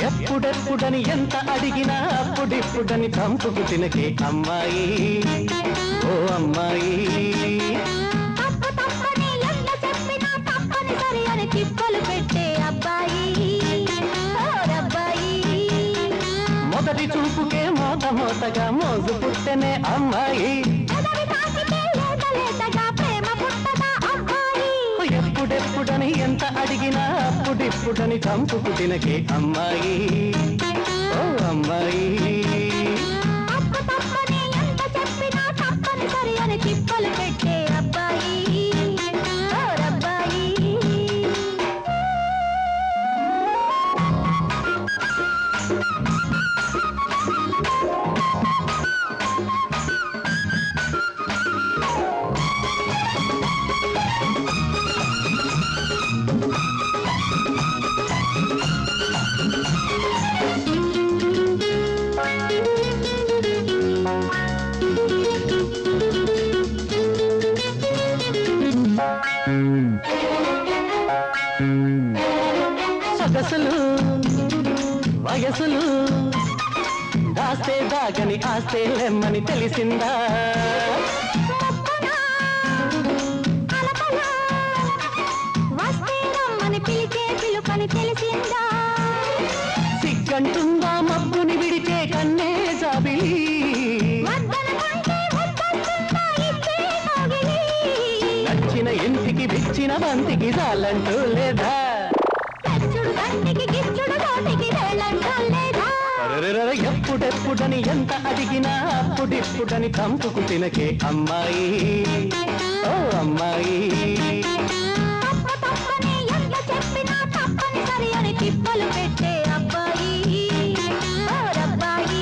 ఎప్పుడెప్పుడని ఎంత అడిగినా అప్పుడిప్పుడని చంపుకు తినకే అమ్మాయి, ఓ అమ్మాయి. తిప్పలు పెట్టే అబ్బాయి, మొదటి చూపుకే మోత మోతగా మోజు పుట్టెనే అమ్మాయి. ఎప్పుడెప్పుడని ఎంత అడిగినా అప్పుడిప్పుడని చంపుకు తినకే అమ్మాయి, ఓ అమ్మాయి. తిప్పలు పెట్టే అబ్బాయి, అబ్బాయి. సొగసులు వయసులు దాస్తే దాగని ఆస్తే లెమ్మని తెలిసిందా, వస్తే రమ్మని పిలిచే పిలుపని తెలిసిందా, సిగ్గంటుందా మబ్బుని విడిచే కన్నే జాబిలి, నచ్చిన ఇంటికి విచ్చిన బంతికి చాలంటూ లేదా, ఎప్పుడెప్పుడని ఎంత అడిగినా అప్పుడిప్పుడని చంపుకు తినకే అమ్మాయి, ఓ అమ్మాయి. తిప్పలు పెట్టే అబ్బాయి, అబ్బాయి.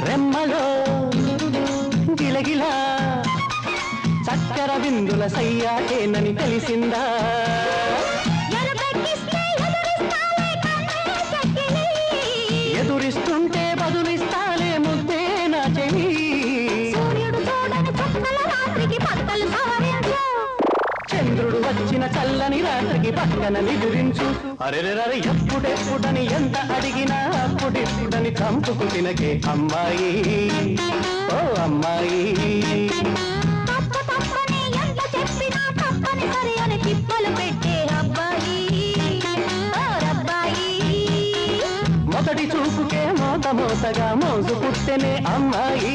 రెమ్మలో గిలగిలా చక్కెర విందుల సయ్యాటేనని తెలిసిందా, ఎదురిస్తుంటే బదులిస్తాలే ముద్దే నా చెవి, చంద్రుడు వచ్చిన చల్లని రాత్రికి పక్కన నిదురించు. అరెరెరే ఎప్పుడెప్పుడని ఎంత అడిగినా అప్పుడిప్పుడని చంపుకు తినకే అమ్మాయి, ఓ అమ్మాయి. తిప్పలు పెట్టే అబ్బాయి, అబ్బాయి. మొదటి చూపుకే మోత మోతగా మోజు పుట్టెనే అమ్మాయి.